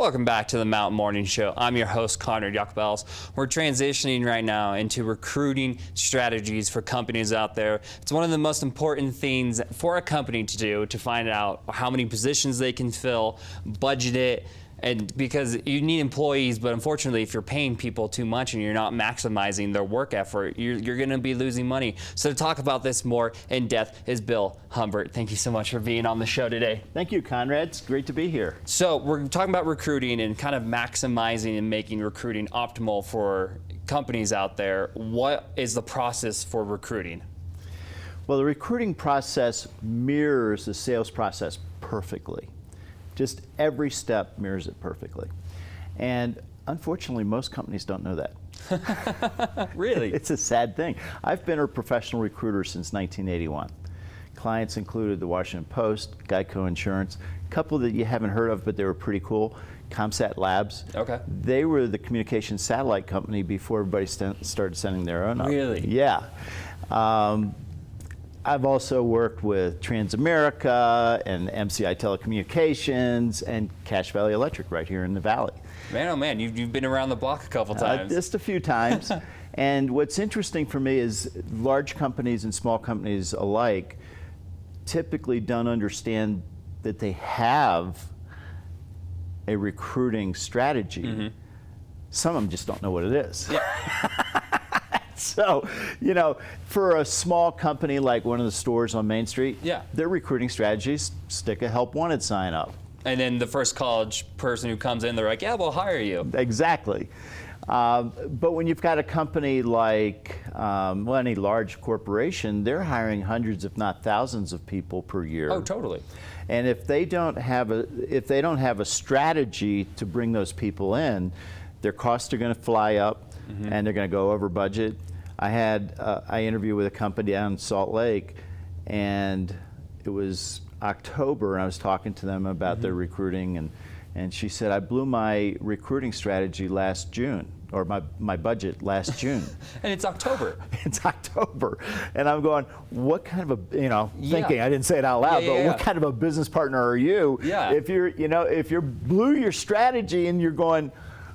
Welcome back to the Mountain Morning Show. I'm your host, Connor Jacobels. We're transitioning right now into recruiting strategies for companies out there. It's one of the most important things for a company to do, to find out how many positions they can fill, budget it, and because you need employees, but unfortunately, if you're paying people too much and you're not maximizing their work effort, you're going to be losing money. So to talk about this more in depth is Bill Humbert. Thank you so much for being on the show today. Thank you, Conrad. It's great to be here. So we're talking about recruiting and kind of maximizing and making recruiting optimal for companies out there. What is the process for recruiting? Well, the recruiting process mirrors the sales process perfectly. Just every step mirrors it perfectly. And unfortunately, most companies don't know that. Really? It's a sad thing. I've been a professional recruiter since 1981. Clients included the Washington Post, Geico Insurance, a couple that you haven't heard of, but they were pretty cool. ComSat Labs. Okay. They were the communications satellite company before everybody started sending their own up. Really? Yeah. I've also worked with Transamerica and MCI Telecommunications and Cache Valley Electric right here in the Valley. Man, oh man, you've been around the block a couple times. Just a few times. And what's interesting for me is large companies and small companies alike typically don't understand that they have a recruiting strategy. Mm-hmm. Some of them just don't know what it is. Yeah. So, you know, for a small company like one of the stores on Main Street, yeah, their recruiting strategies stick a help wanted sign up. And then the first college person who comes in, they're like, yeah, we'll hire you. Exactly. But when you've got a company like, well, any large corporation, they're hiring hundreds, if not thousands of people per year. Oh, totally. And if they don't have a strategy to bring those people in, their costs are going to fly up, mm-hmm, and they're going to go over budget. I interviewed with a company down in Salt Lake, and it was October, and I was talking to them about, mm-hmm, their recruiting, and she said, I blew my recruiting strategy last June, or my budget last June. And it's October. It's October. And I'm going, what kind of a, thinking, yeah, I didn't say it out loud, but what kind of a business partner are you? Yeah. If you blew your strategy and you're going,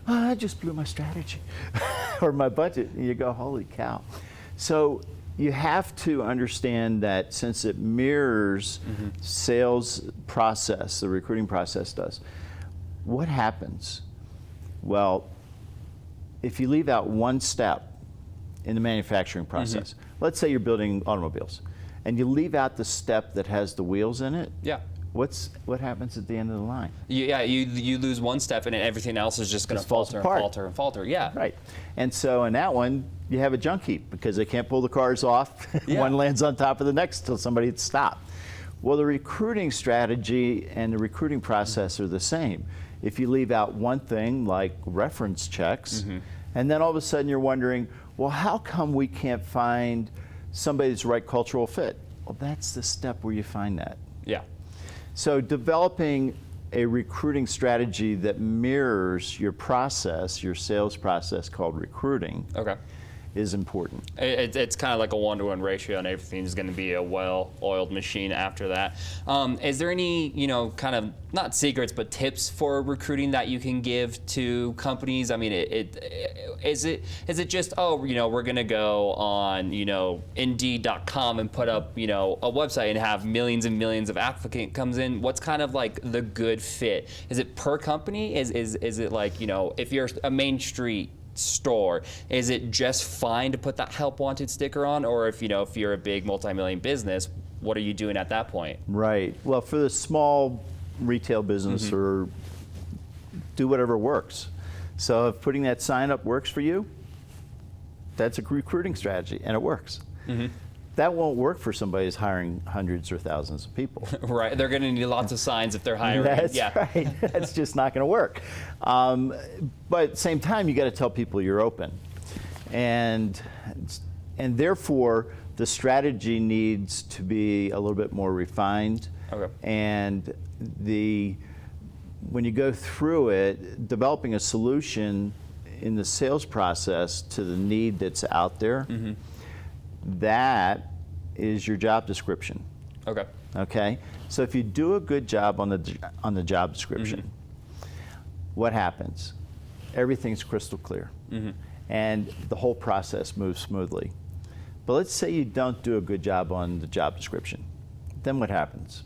oh, I just blew my strategy or my budget, and you go, holy cow. So you have to understand that since it mirrors, mm-hmm, sales process, the recruiting process does, what happens? Well, if you leave out one step in the manufacturing process, mm-hmm, let's say you're building automobiles, and you leave out the step that has the wheels in it, yeah, what happens at the end of the line? Yeah, you lose one step and everything else is just going to falter and falter and falter. Yeah. Right. And so in that one, you have a junk heap because they can't pull the cars off. Yeah. One lands on top of the next until somebody stops. Well, the recruiting strategy and the recruiting process are the same. If you leave out one thing like reference checks, mm-hmm, and then all of a sudden you're wondering, well, how come we can't find somebody that's the right cultural fit? Well, that's the step where you find that. Yeah. So developing a recruiting strategy that mirrors your process, your sales process called recruiting, okay, is important. It's kind of like a 1-to-1 ratio, and everything's going to be a well-oiled machine after that. Is there any, kind of not secrets, but tips for recruiting that you can give to companies? I mean, is it just, we're going to go on, Indeed.com and put up, a website and have millions and millions of applicants comes in? What's kind of like the good fit? Is it per company? Is it like, if you're a Main Street store, is it just fine to put that help wanted sticker on? Or if you're a big multi-million business, what are you doing at that point? Right. Well, for the small retail business, mm-hmm, or do whatever works. So if putting that sign up works for you, that's a recruiting strategy and it works. Mm-hmm. That won't work for somebody who's hiring hundreds or thousands of people. Right, they're going to need lots of signs if they're hiring. That's right, that's just not going to work. But at the same time, you got to tell people you're open. And therefore, the strategy needs to be a little bit more refined. Okay. And when you go through it, developing a solution in the sales process to the need that's out there, mm-hmm, that is your job description. Okay. Okay. So if you do a good job on the job description, mm-hmm, what happens? Everything's crystal clear. And the whole process moves smoothly. But let's say you don't do a good job on the job description. Then what happens?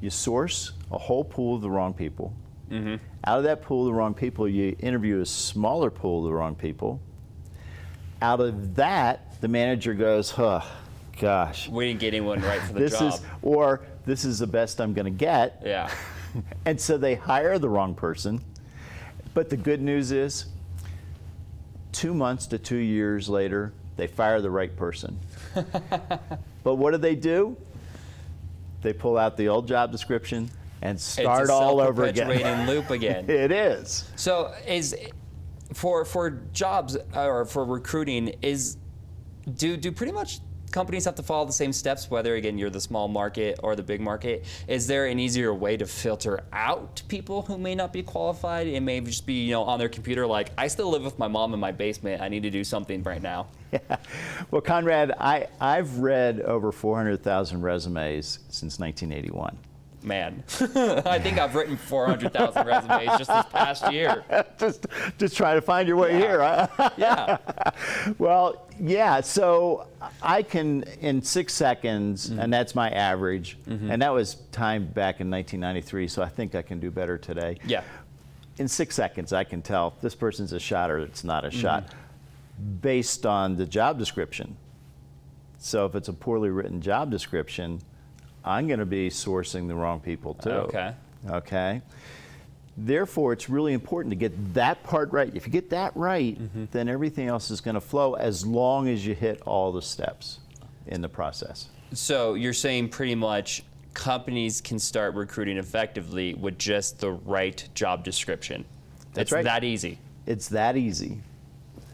You source a whole pool of the wrong people. Out of that pool of the wrong people, you interview a smaller pool of the wrong people. Out of that, the manager goes, huh, gosh. We didn't get anyone right for the job. Or this is the best I'm going to get. Yeah. And so they hire the wrong person. But the good news is, 2 months to 2 years later, they fire the right person. But what do? They pull out the old job description and start all over again. It's a self-perpetuating loop again. It is. So for jobs or for recruiting, do pretty much companies have to follow the same steps, whether again you're the small market or the big market? Is there an easier way to filter out people who may not be qualified? It may just be on their computer like, I still live with my mom in my basement, I need to do something right now. Yeah. Well, Conrad, I've read over 400,000 resumes since 1981. Man, I think I've written 400,000 resumes just this past year. just trying to find your way here. Huh? Yeah. Well, yeah, so I can, in 6 seconds, and that's my average, and that was timed back in 1993, so I think I can do better today. Yeah. In 6 seconds, I can tell this person's a shot or it's not a shot based on the job description. So if it's a poorly written job description, I'm going to be sourcing the wrong people too. Okay. Okay. Therefore, it's really important to get that part right. If you get that right, then everything else is going to flow as long as you hit all the steps in the process. So you're saying pretty much companies can start recruiting effectively with just the right job description. That's right. It's that easy. It's that easy.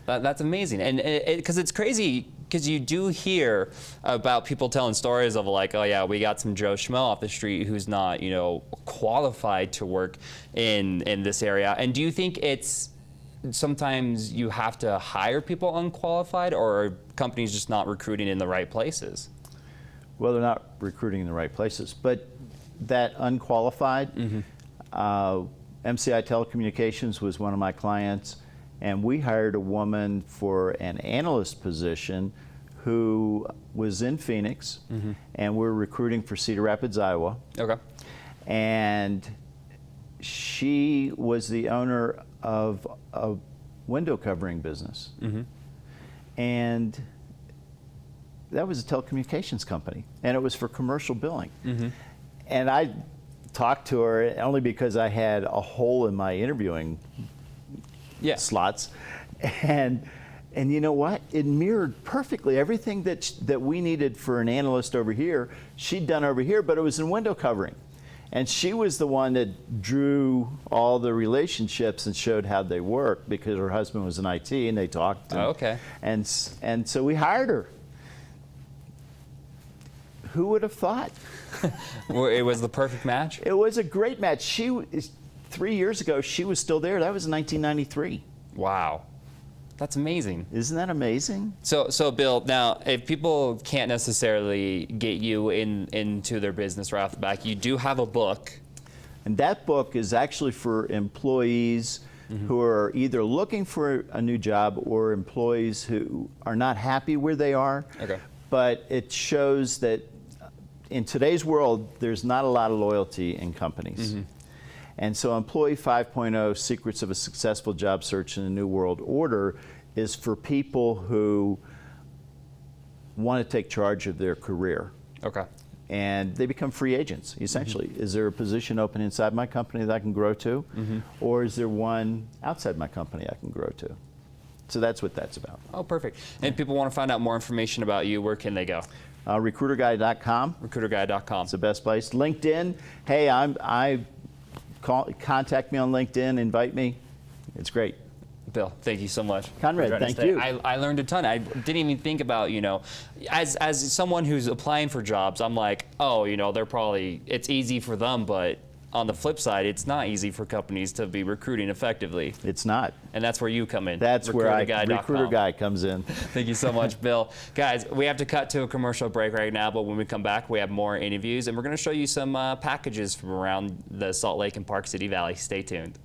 That's amazing. And because it's crazy, because you do hear about people telling stories of like, oh yeah, we got some Joe Schmo off the street who's not, qualified to work in this area. And do you think it's sometimes you have to hire people unqualified, or are companies just not recruiting in the right places? Well, they're not recruiting in the right places, but that unqualified, MCI Telecommunications was one of my clients. And we hired a woman for an analyst position who was in Phoenix, and we're recruiting for Cedar Rapids, Iowa. Okay. And she was the owner of a window covering business. And that was a telecommunications company, and it was for commercial billing. And I talked to her only because I had a hole in my interviewing slots, and you know what? It mirrored perfectly everything that we needed for an analyst over here. She'd done over here, but it was in window covering, and she was the one that drew all the relationships and showed how they work because her husband was in IT and they talked. And, okay. And so we hired her. Who would have thought? It was the perfect match? It was a great match. 3 years ago, she was still there. That was in 1993. Wow. That's amazing. Isn't that amazing? So Bill, now, if people can't necessarily get you into their business right off the back, you do have a book. And that book is actually for employees who are either looking for a new job or employees who are not happy where they are. Okay. But it shows that in today's world, there's not a lot of loyalty in companies. And so Employee 5.0, Secrets of a Successful Job Search in the New World Order, is for people who want to take charge of their career. Okay. And they become free agents, essentially. Is there a position open inside my company that I can grow to? Or is there one outside my company I can grow to? So that's what that's about. Oh, perfect. And if people want to find out more information about you, where can they go? RecruiterGuy.com. RecruiterGuy.com. It's the best place. LinkedIn. Hey, contact me on LinkedIn, invite me. It's great. Bill, thank you so much. Conrad, thank you. I learned a ton. I didn't even think about, as someone who's applying for jobs, I'm like, oh, it's easy for them, but on the flip side, it's not easy for companies to be recruiting effectively. It's not. And that's where you come in. That's where Recruiter Guy comes in. Thank you so much, Bill. Guys, we have to cut to a commercial break right now, but when we come back, we have more interviews, and we're going to show you some packages from around the Salt Lake and Park City Valley. Stay tuned.